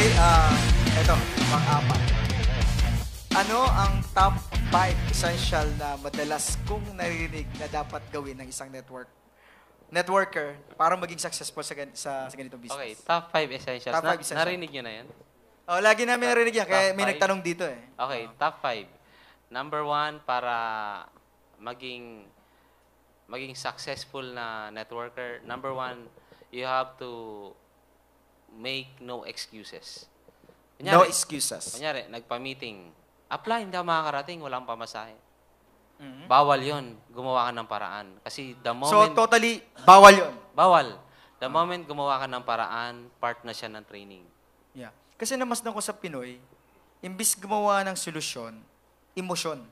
Okay, eto, pang-apat. Ano ang top 5 essential na madalas kong naririnig na dapat gawin ng isang networker para maging successful sa ganitong business? Okay, top 5 essentials. Top 5 essentials. Narinig nyo na yan? Oh, lagi namin narinig yan, kaya Top may five? nagtanong dito eh. Okay, top 5. Number 1, para maging successful na networker. Number 1, you have to make no excuses. No excuses. Kunyari, nagpa-meeting. Apply, hindi ka makakarating, walang pamasahe. Mhm. Bawal yon, gumawa ka ng paraan. Kasi the So, moment... totally, bawal yun. Bawal. The moment gumawa ka ng paraan, part na siya ng training. Yeah. Kasi namasdan ko sa Pinoy, imbis gumawa ng solusyon, emosyon.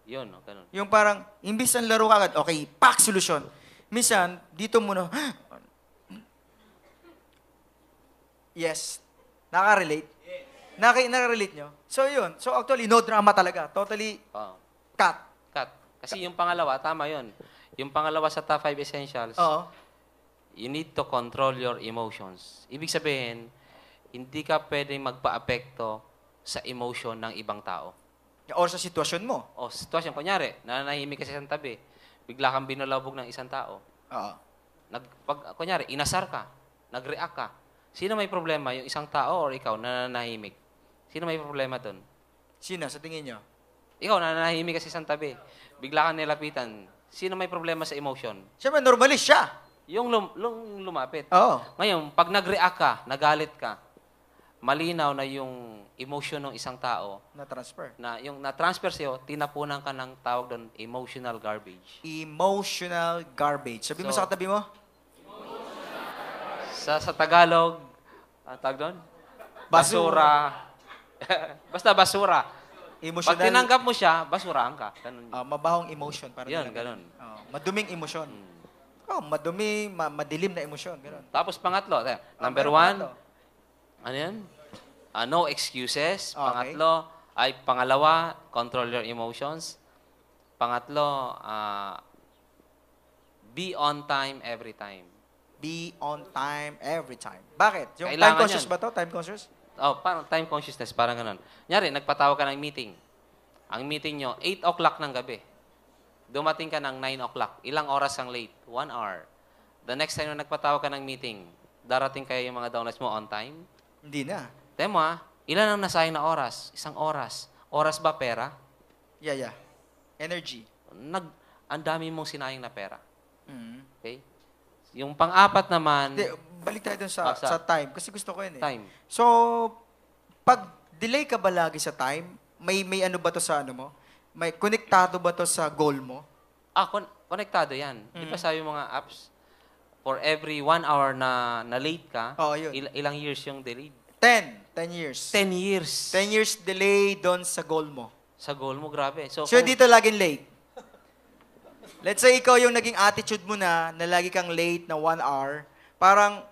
Yun, no? Ganun. Yung parang, imbis ang laro ka agad, okay, pak, solusyon. Minsan, dito muna, yes, nakaka-relate. Nakaka-relate nyo? So, yun. So, actually, no drama talaga. Totally Oo. cut. Cut. Kasi yung pangalawa, tama yun. Yung pangalawa sa top 5 essentials, Oo. you need to control your emotions. Ibig sabihin, hindi ka pwedeng magpa-apekto sa emotion ng ibang tao. Or sa sitwasyon mo. O, sitwasyon, kunyari, nananahimik ka sa isang tabi, bigla kang binalabog ng isang tao. Oo. Kunyari, inasar ka, nag-react ka. Sino may problema? Yung isang tao or ikaw na nananahimik? Sino may problema doon? Sino, sa tingin nyo? Ikaw, nananahimik ka sa isang tabi. Bigla kang nilapitan. Sino may problema sa emotion? Siyempre, normalist siya. Yung lumapit. Oo. Ngayon, pag nag-react ka, nagalit ka, malinaw na yung emotion ng isang tao, Na-transfer. na yung na-transfer sa'yo, tinapunan ka ng tawag doon, emotional garbage. Emotional garbage. Sabi mo So, sa katabi mo? Sa Tagalog, tawag doon? Basura. Basta basura. Emotional. Pag tinanggap mo siya, basurahan ka. Ganun. Mabahong emotion. Parang Yun, nila ganun. Maduming emosyon. Madumi, madilim na emosyon. Ganun. Tapos pangatlo, number meron 1, pa to. ano yan? No excuses. Okay. Pangatlo, pangalawa, control your emotions. Pangatlo, be on time every time. Be on time every time. Bakit? Yung Kailangan time conscious yan. ba to? Time conscious? Oh, parang time consciousness, parang ganun. Nyari, nagpatawag ka ng meeting. Ang meeting nyo, 8 o'clock ng gabi. Dumating ka ng 9 o'clock. Ilang oras ang late? 1 hour. The next time na nagpatawag ka ng meeting, darating kayo yung mga downloads mo on time? Hindi na. Temo ilan ang nasayang na oras? 1 oras. Oras ba pera? Yeah. Energy. Ang dami mong sinayang na pera. Mm. Okay? Yung pang-apat naman, Hindi, balik tayo dun sa time. Kasi gusto ko yun eh. time. So, pag delay ka ba lagi sa time, may ano ba to sa ano mo? May konektado ba to sa goal mo? Konektado yan. Di ba sabi mga apps, for every 1 hour na late ka, Oo, yun. ilang years yung delayed? 10 years. 10 years. 10 years delay doon sa goal mo. Sa goal mo, grabe. So, So, dito laging late. Let's say ikaw yung naging attitude mo na lagi kang late na 1 hour. Parang,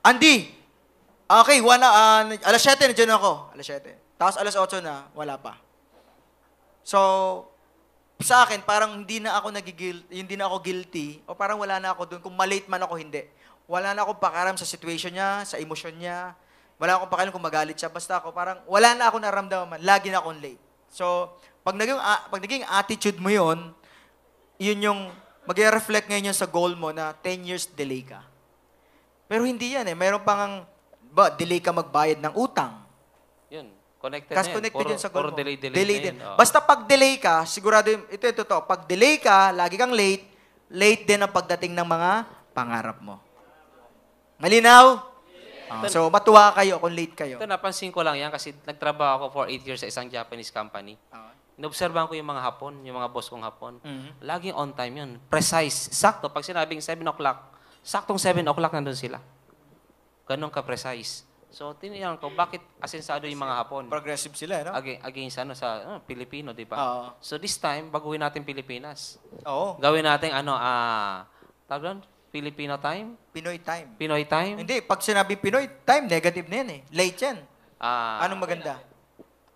Andy! Okay, alas 7 nandiyan ako. Alas 7. Tapos alas 8 na, wala pa. So, sa akin, parang hindi na ako guilty o parang wala na ako doon. Kung malate man ako, hindi. Wala na akong pakaram sa situation niya, sa emosyon niya. Wala akong pakaram kung magalit siya. Basta ako, parang wala na ako naramdaman. Lagi na akong late. So, pag naging attitude mo yun yung mag-reflect ngayon sa goal mo na 10 years delay ka. Pero hindi yan eh. Mayroon pang delay ka magbayad ng utang. yun. Connected Kasi na yan. connected yun sa goal Puro mo. delay Delay na din. yun. Oo. Basta pag delay ka, sigurado ito to. Pag delay ka, lagi kang late din ang pagdating ng mga pangarap mo. Malinaw? So, matuwa kayo kung late kayo. Ito, napansin ko lang yan kasi nagtrabaho ako for 8 years sa isang Japanese company. Inobserbahan ko yung mga Hapon, yung mga boss kong Hapon. Laging on time yun. Precise. Sakto. Pag sinabing 7 o'clock, saktong 7 o'clock nandun sila. Ganon ka-precise. So, tiniyan ko, bakit asensado yung mga Hapon? Progressive sila, no? Against sa Pilipino, di ba? Oo. So, this time, baguhin natin Pilipinas. Oo. Gawin natin, tawag doon? Filipino time? Pinoy time. Pinoy time? Hindi, pag sinabi Pinoy time, negative na yan eh. Late yan. Anong maganda?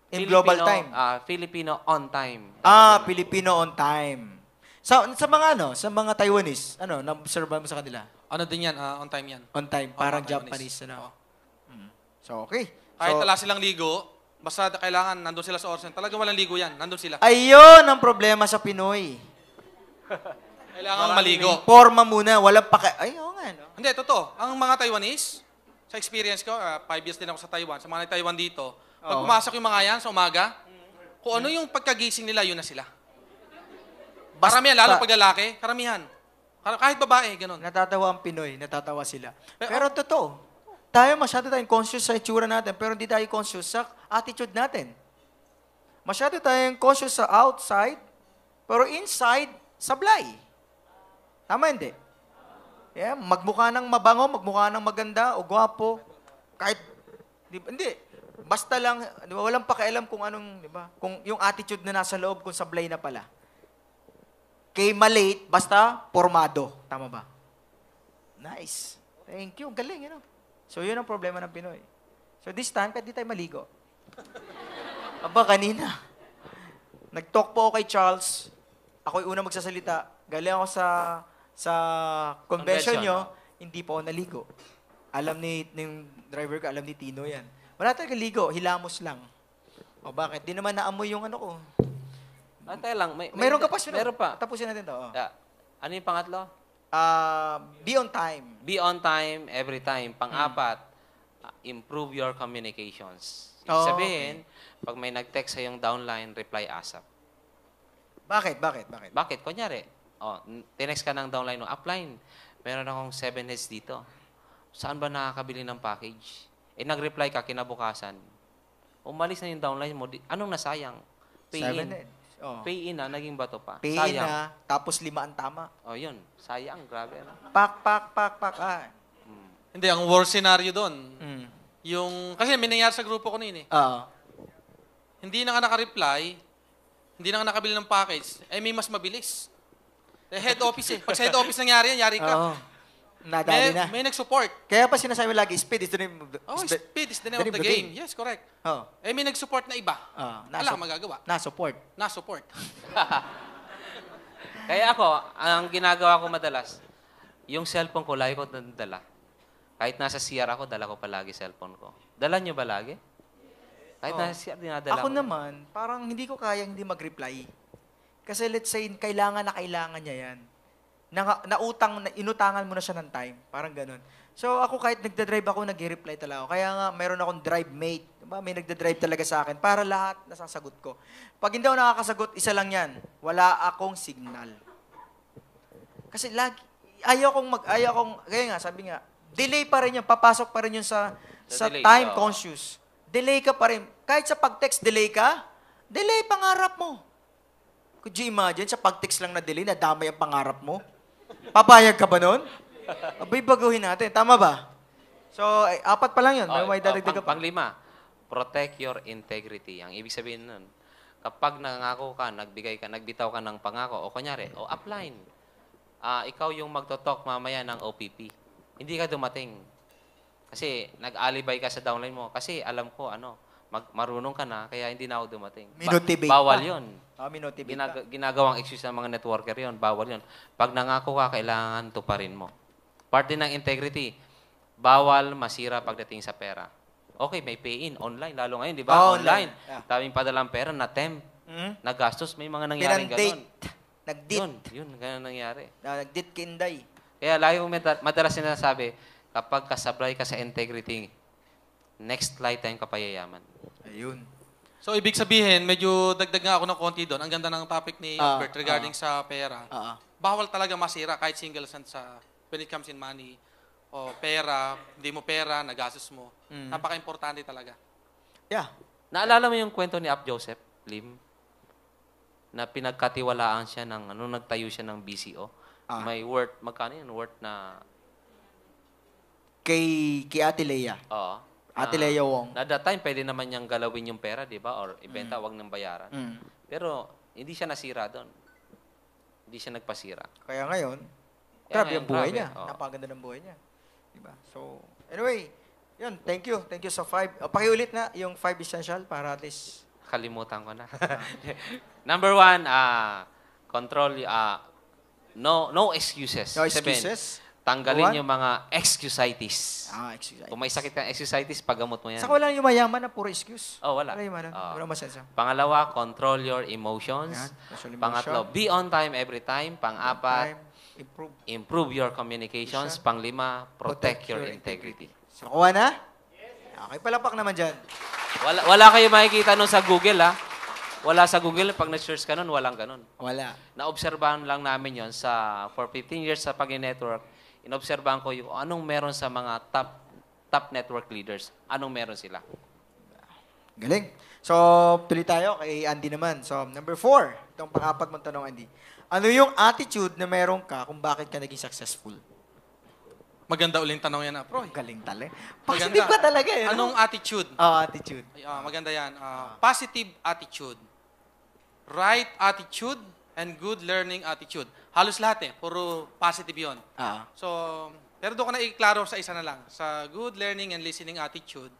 In global time. Filipino on time. Filipino on time. Sa mga Taiwanese, na-observe mo sa kanila? Ano din yan? On time yan. On time, parang mga Japanese, Taiwanese. So, okay. Kahit So- wala silang ligo, basta kailangan nandun sila sa oras. Talagang walang ligo yan. Nandun sila. Ayun ang problema sa Pinoy. Kailangan maligo. Forma muna, walang Ay, oo nga, no? Hindi, totoo. Ang mga Taiwanese, sa experience ko, 5 years din ako sa Taiwan, sa mga Taiwan dito, pag Oo. pumasok yung mga yan sa umaga, kung ano yung pagkagising nila, yun na sila. Karamihan, lalo pag lalaki, karamihan. Kahit babae, ganun. Natatawa ang Pinoy, natatawa sila. Pero totoo, tayo masyado tayong conscious sa itsura natin, pero hindi tayo conscious sa attitude natin. Masyado tayong conscious sa outside, pero inside, sablay. Tama hindi? Yeah, magmukha ng mabango, magmukha ng maganda o gwapo, kahit, hindi. Basta lang, di ba, walang pakialam kung anong, di ba, kung yung attitude na nasa loob, kung sablay na pala. Kay malate, basta formado. Tama ba? Nice. Thank you. Galing, So, yun ang problema ng Pinoy. So, this time, pwede tayo maligo. Aba, kanina. Nag-talk po ako kay Charles. Ako yung una magsasalita. Galing ako sa convention nyo. Hindi po ako naligo. Alam ng driver ko, alam ni Tino yan. Wala talaga ligo. Hilamos lang. O bakit? Di naman naamoy yung ano ko. Tayo lang. Meron ka pa siya. Meron pa. Tapusin natin to. Yeah. Ano yung pangatlo? Be on time. Be on time, every time. Pang-apat, improve your communications. Ibig Oh, sabihin, pag may nag-text sa yung downline, reply ASAP. Bakit? Bakit? Kunyari, tinext ka ng downline o upline. Meron akong 7 heads dito. Saan ba nakakabili ng package? Nag-reply ka kinabukasan. Umalis na yung downline mo. Anong nasayang? Pay 7 in. heads. Oh. Pay in na, naging bato pa. Pay Sayang. na, tapos 5 ang tama. Yun. Sayang. Grabe. Ano? Pak. Hindi, ang worst scenario doon, Mm. kasi may nangyari sa grupo ko noon eh. Oo. Hindi na nga naka-reply, hindi na nga nakabili ng package, may mas mabilis. Head office eh. Pag sa head office nangyari yan, yari ka. Oo. Nadali na. May nag-support. Kaya pa sinasabi lagi, speed is the name of the, Speed is the name of the game. Yes, correct. Oh. May nag-support na iba. Wala kang magagawa. Na-support. Na-support. Kaya ako, ang ginagawa ko madalas, yung cellphone ko, lagi ko dala. Kahit nasa CR ako, dala ko palagi cellphone ko. Dala nyo ba lagi? Kahit nasa CR, dinadala Ako ko. naman, parang hindi ko kayang hindi mag-reply. Kasi let's say, kailangan niya yan. Inutangan mo na siya ng time. Parang ganun. So ako kahit nagda-drive ako, nag-reply talaga ako. Kaya nga, mayroon akong drive mate. Diba? May nagda-drive talaga sa akin para lahat nasasagot ko. Pag hindi ako nakakasagot, isa lang yan. Wala akong signal. Kasi ayaw kong, kaya nga, sabi nga, delay pa rin yun. Papasok pa rin yun sa delay, time oo. conscious. Delay ka pa rin. Kahit sa pag-text, delay ka, delay pangarap mo. Could you imagine, sa pag-text lang na delay, nadamay ang pangarap mo? Papayag ka ba nun? Abay, baguhin natin. Tama ba? So, 4 pa lang yun. May dadagdag ka pa. Panglima, protect your integrity. Ang ibig sabihin nun, kapag nangako ka, nagbitaw ka ng pangako, o kunyari, o upline, ikaw yung magtotalk mamaya ng OPP. Hindi ka dumating. Kasi nag-alibay ka sa downline mo. Kasi alam ko, marunong ka na, kaya hindi na ako dumating. Minotivate Bawal ka. yun. Minotivate ka. Ginagawang excuse ng mga networker yun. Bawal yun. Pag nangako ka, kailangan tuparin mo. Part din ng integrity. Bawal masira pagdating sa pera. Okay, may pay-in. Online. Lalo ngayon, di ba? Oh, online. yeah. Daming padalang pera na temp. Nagastos. May mga nangyaring ganun. Nag-date. Yun. Ganun nangyari. Nag-date kinday. Kaya lagi kong madalas sinasabi, kapag kasablay ka sa integrity, next lifetime ka payayaman. Ayun. So, ibig sabihin, medyo dagdag nga ako ng konti doon. Ang ganda ng topic ni Albert regarding sa pera. Bawal talaga masira kahit single cent when it comes in money. O pera, hindi mo pera, nagastos mo. Napaka-importante talaga. Yeah. Naalala mo yung kwento ni Ap Joseph Lim? Na pinagkatiwalaan siya nung nagtayo siya ng BCO. May worth, magkano yun? Worth na... Kay Ate Lea. Oo. Ate Lea Wong. Na that time, pwede naman niyang galawin yung pera, di ba? Or ibenta, wag nang bayaran. Pero, hindi siya nasira doon. Hindi siya nagpasira. Kaya ngayon, Kaya grabe ngayon, ang buhay grabe. niya. Oo. Napakaganda ng buhay niya. Diba? So, anyway, yun, thank you. Thank you sa 5. Pakiulit na yung 5 essential para at least... Kalimutan ko na. Number 1, control, no excuses. No Sabihin, excuses. Tanggalin One? yung mga excusitis. Excuse. Kung may sakit kang excusitis, paggamot mo yan. Saka wala yung mayaman na puro excuse. Oh, wala. Wala yung mayaman. Oo. Wala masensa. Pangalawa, control your emotions. Yan, control emotion. Pangatlo, be on time every time. Pang-apat, Time, improve. improve your communications. Pang-lima, protect your integrity. So, kuha na? Okay, palapak naman dyan. Wala kayo makikita nun sa Google, ha? Wala sa Google. Pag na-search ka nun, walang ganun. Wala. Naobserbahan lang namin yon for 15 years sa Pag-network. Inobserbahan ko yung anong meron sa mga top network leaders. Anong meron sila. Galing. So, tuloy tayo kay Andy naman. So, number 4. Itong pang-apat mong tanong, Andy. Ano yung attitude na meron ka kung bakit ka naging successful? Maganda uling tanong yan, Pro. Galing tali. Positive ka talaga eh. no? Anong attitude? Attitude. Ay, maganda yan. Positive attitude. Right attitude and good learning attitude. Halos lahat puro positive yon. So, pero doon ko na iklaro sa isa na lang. Sa good learning and listening attitude,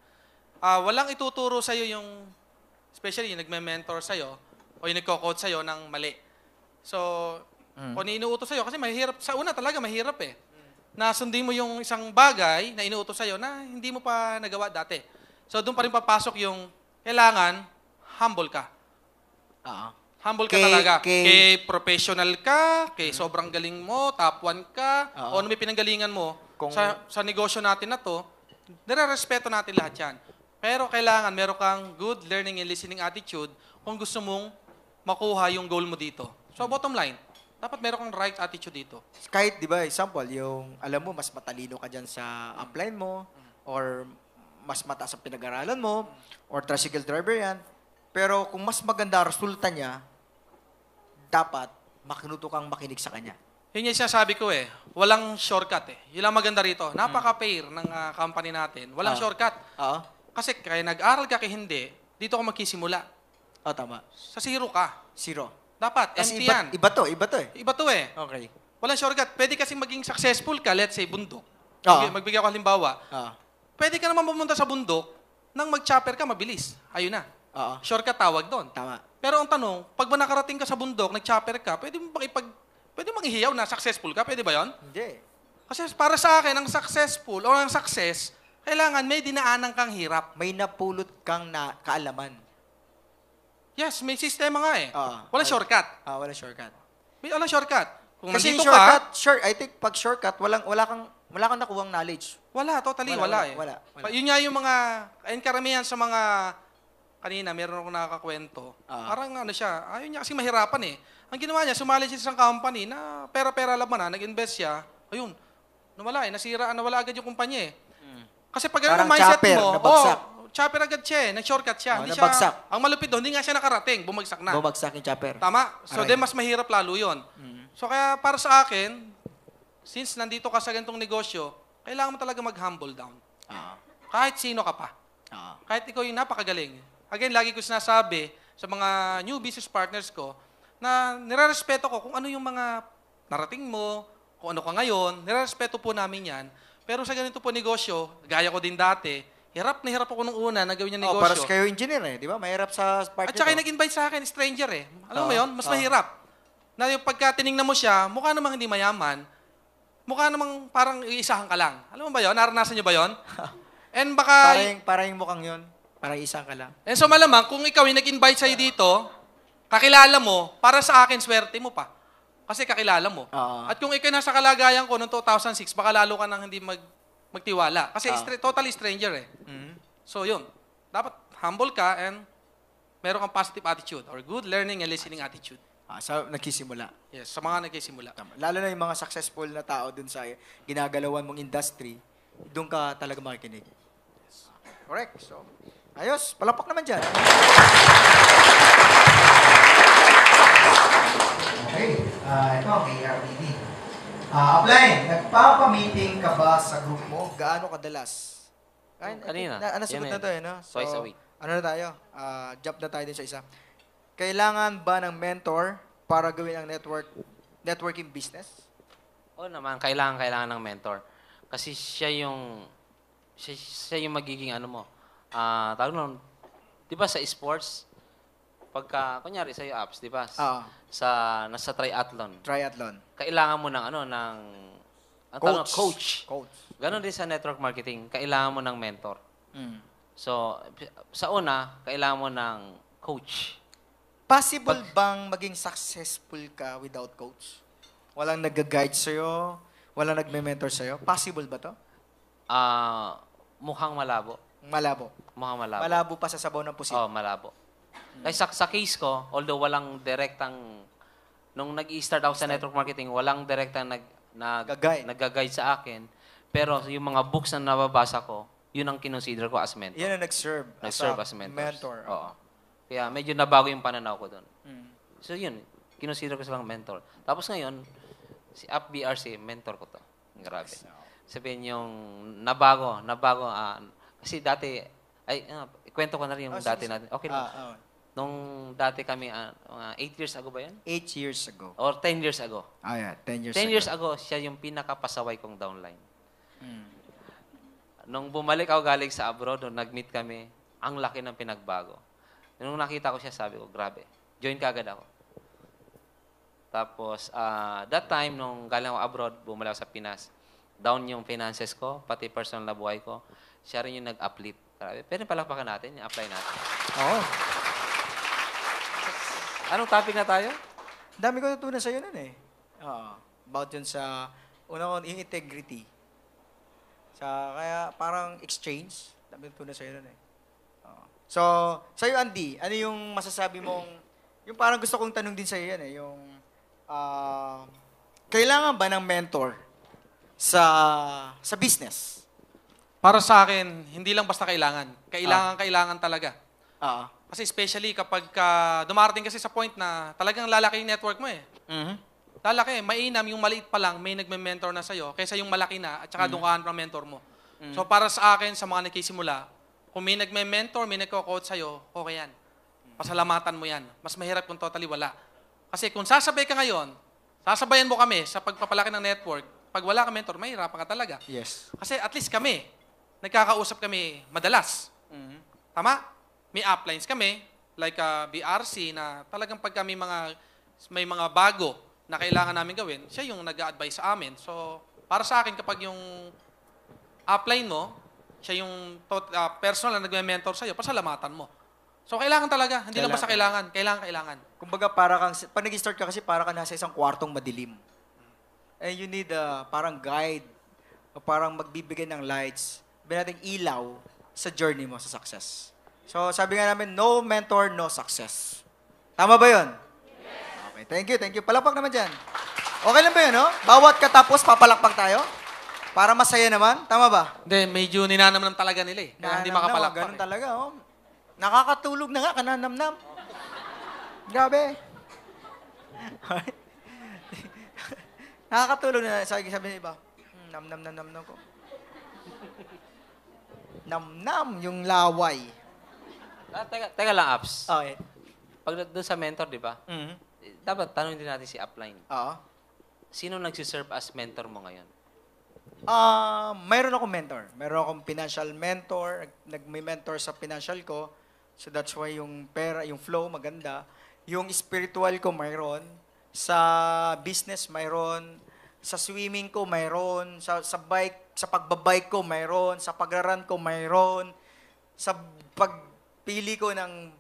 walang ituturo sa'yo yung, especially yung nagme-mentor sa'yo o yung nagko-coach sa'yo ng mali. So, kung iniutos sa'yo, kasi mahirap, sa una talaga mahirap na sundin mo yung isang bagay na inuutos sa'yo na hindi mo pa nagawa dati. So, doon pa rin papasok yung kailangan humble ka. Humble ka talaga. Kay professional ka, kay sobrang galing mo, top 1 ka, o ano may pinanggalingan mo. Sa negosyo natin na to, nire-respeto natin lahat yan. Pero kailangan meron kang good learning and listening attitude kung gusto mong makuha yung goal mo dito. So bottom line, dapat meron kang right attitude dito. Kahit, di ba, example, yung alam mo, mas matalino ka dyan sa upline mo, or mas mataas ang pinag-aralan mo, or tricycle driver yan. Pero kung mas maganda resulta niya, dapat makinuto kang makinig sa kanya. Yun yung sinasabi ko walang shortcut Yun lang maganda rito. Napaka-fair ng company natin. Walang shortcut. Kasi kaya nag-aral ka kay hindi, dito ka magkisimula. Tama. Sa zero ka. Zero. Dapat, Kasi empty yan. iba to eh. Iba to Okay. Walang shortcut. Pwede kasing maging successful ka, let's say, bundok. Oo. Magbigay ako halimbawa. Pwede ka naman pumunta sa bundok, nang mag-chopper ka, mabilis. Ayun na. Shortcut tawag doon. Tama. Pero ang tanong, pag ba nakarating ka sa bundok, nag-chopper ka, pwede mo manghihiyaw na successful ka? Pwede ba yon? Hindi. Kasi para sa akin, ang successful o ang success, kailangan may dinaanan kang hirap. May napulot kang kaalaman. Yes, may sistema nga Walang shortcut. Walang shortcut. Walang shortcut. Kung Kasi nandito yung shortcut, ka, I think pag shortcut, wala kang nakuhang knowledge. totally Wala. Yun nga yung mga, ayun karamihan sa mga, kanina, meron akong nakakakwento. Parang siya, ayun niya kasi mahirapan Ang ginawa niya, sumali siya sa isang company na pera-pera lang na, nag-invest siya, ayun, nawala agad yung kumpanya Kasi pag ganun Parang ang mindset chopper, mo, nabagsak. chopper agad siya nag-shortcut siya. Hindi nabagsak. Ang malupit doon, hindi nga siya nakarating, bumagsak na. Bumagsak yung chopper. Tama. So, Aray. mas mahirap lalo yon. So, kaya para sa akin, since nandito ka sa ganitong negosyo, kailangan mo talaga mag-humble down. Kahit sino ka pa. Kahit ikaw yung napakagaling. Again, lagi ko sinasabi sa mga new business partners ko na nire-respeto ko kung ano yung mga narating mo, kung ano ka ngayon, nire-respeto po namin yan. Pero sa ganito po negosyo, gaya ko din dati, hirap na hirap ako nung una na gawin yung negosyo. Para kayo engineer di ba? Mahirap sa part At saka yung nag-invite sa akin, stranger Alam mo yun? Mas mahirap. Na yung pagka tinignan mo siya, mukha namang hindi mayaman, mukha namang parang iisahan ka lang. Alam mo ba yun? Naranasan niyo ba yun? And baka... Parang yung mukhang yun. Parang isang ka lang. And so malamang, kung ikaw yung nag-invite sa'yo dito, kakilala mo, para sa akin, swerte mo pa. Kasi kakilala mo. At kung ikaw nasa kalagayan ko noong 2006, baka lalo ka nang hindi magtiwala. Kasi totally stranger So yun, dapat humble ka and meron kang positive attitude or good learning and listening attitude. Sa nagsisimula. Yes, sa mga nagsisimula. Lalo na yung mga successful na tao dun sa ginagalawan mong industry, doon ka talaga makikinig. Correct. So, ayos. Palapak naman dyan. Okay. Ito, may RTD. Apply. Nagpapamiting ka ba sa group mo? Gaano kadalas? Kanina. Nasagot na to no? So, Twice a week. Ano na tayo? Jump na tayo din sa isa. Kailangan ba ng mentor para gawin ang networking business? Oo naman, kailangan ng mentor. Kasi siya yung magiging tawag nun, di ba sa sports, kunyari sa apps, di ba? Nasa triathlon. Triathlon. Kailangan mo ng Ang tawag, coach. Coach. Ganon din sa network marketing, kailangan mo ng mentor. So, sa una, kailangan mo ng coach. Possible bang maging successful ka without coach? Walang nag-guide sa'yo? Walang nagme-mentor sa'yo? Possible ba to? Mukhang malabo. Malabo. Mukhang malabo. Malabo pa sa sabaw ng pusit. Oo, malabo. Kasi sa case ko, although walang direktang, nung nag-i-start ako sa network marketing, walang direktang nag-guide sa akin. Pero yung mga books na nababasa ko, yun ang kinonsider ko as mentor. Yan ang nag-serve. Nag-serve as mentor. Mentor. Oo. Kaya medyo nabago yung pananaw ko doon. So yun, kinonsider ko silang mentor. Tapos ngayon, si App BRC, mentor ko to. Grabe. Sabihin yung nabago. Kasi dati, kwento ko na rin yung dati natin. Okay lang. Nung dati kami, 8 years ago ba yan? 8 years ago. Or 10 years ago. Yeah, 10 years 10 ago. years ago, siya yung pinakapasaway kong downline. Nung bumalik ako galing sa abroad, nung nag-meet kami, ang laki ng pinagbago. Nung nakita ko siya, sabi ko, grabe, join ka agad ako. Tapos, that time, nung galing ako abroad, bumalik ako sa Pinas, down yung finances ko, pati personal na buhay ko, siya rin yung nag-uplift. Grabe. Pero palakpakan natin, apply natin. Oo. Anong topic na tayo? Dami ko natutunan sa'yo nun eh. About yun sa, una ko, yung integrity. Kaya parang exchange. Dami ko natutunan sa'yo nun eh. So, sa'yo Andy, ano yung masasabi mong, yung parang gusto kong tanong din sa'yo yan eh, yung, kailangan ba ng mentor sa business? Para sa akin, hindi lang basta kailangan. Kailangan talaga. Kasi especially kapag dumarating kasi sa point na talagang lalaki yung network mo eh. Lalaki, mainam yung maliit pa lang, may nagme-mentor na sa'yo, kaysa yung malaki na at saka doon ka ng mentor mo. So para sa akin, sa mga nagkisimula, kung may nagme-mentor, may nagko-coach sa'yo, okay yan. Pasalamatan mo yan. Mas mahirap kung totally wala. Kasi kung sasabay ka ngayon, sasabayan mo kami sa pagpapalaki ng network, pag wala ka mentor, mahirapan ka talaga. Yes. Kasi at least kami, nagkakausap kami madalas. Tama? May uplines kami, like BRC, na talagang pag kami may mga bago na kailangan namin gawin, siya yung nag-a-advise sa amin. So, para sa akin, kapag yung upline mo, siya yung personal na nagme-mentor sa'yo, pasalamatan mo. So, kailangan talaga. Hindi lang basta kailangan. Kailangan. Kumbaga, pag nag-start ka kasi, para ka nasa isang kwartong madilim. And you need parang guide, o parang magbibigay ng lights, nating ilaw sa journey mo sa success. So, sabi nga namin, no mentor, no success. Tama ba yun? Yes. Okay, thank you. Palakpak naman dyan. Okay lang ba yun, no? Bawat katapos, papalakpak tayo? Para masaya naman. Tama ba? Hindi, medyo ninanamnam talaga nila eh. Kaya hindi makapalakpak. Ganun talaga, oh. Nakakatulog na nga, kananamnam. Grabe. Nakakatulog na. Sabi ng iba, nam ko. Nam yung laway. Teka lang, Apps. Okay. Pag doon sa mentor, di ba? Dapat tanongin din natin si upline. Oo. Sino nagsiserve as mentor mo ngayon? Mayroon akong mentor. Mayroon akong financial mentor. May mentor sa financial ko. So that's why yung pera, yung flow maganda. Yung spiritual ko mayroon. Sa business mayroon. Sa swimming ko mayroon. Sa bike, sa pagbabike ko mayroon. Sa pagraran ko mayroon. Sa pagpili ko ng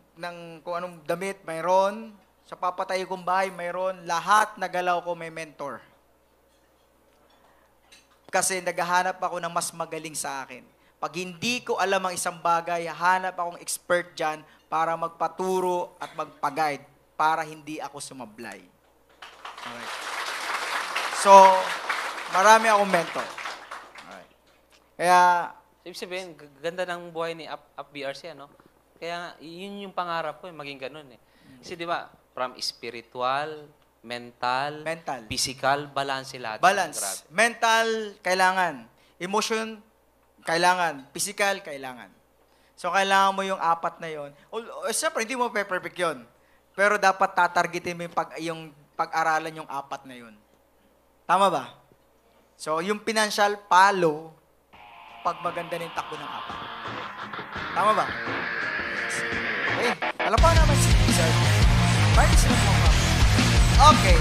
kung anong damit mayroon. Sa papatayo kong bahay mayroon. Lahat na galaw ko may mentor. Kasi naghahanap ako ng mas magaling sa akin. Pag hindi ko alam ang isang bagay, hanap akong expert dyan para magpaturo at magpag-guide para hindi ako sumablay. Alright. So, marami akong mentor. Alright. Kaya, Ibig sabihin, ganda ng buhay ni Up BRC, ano? Kaya yun yung pangarap ko, maging ganun eh. Kasi di ba, from spiritual, mental, physical, balance lahat. balance. Mental, kailangan. Emotion, kailangan. Physical, kailangan. So, kailangan mo yung apat na yon. Siyempre, hindi mo perfect yun. Pero dapat tatargetin mo yung pag-aralan yung apat na yun. Tama ba? So, yung financial, follow pag maganda na yung takbo ng apat. Tama ba? Okay. Alam pa naman si Sir. Bakit sila mo? Okay.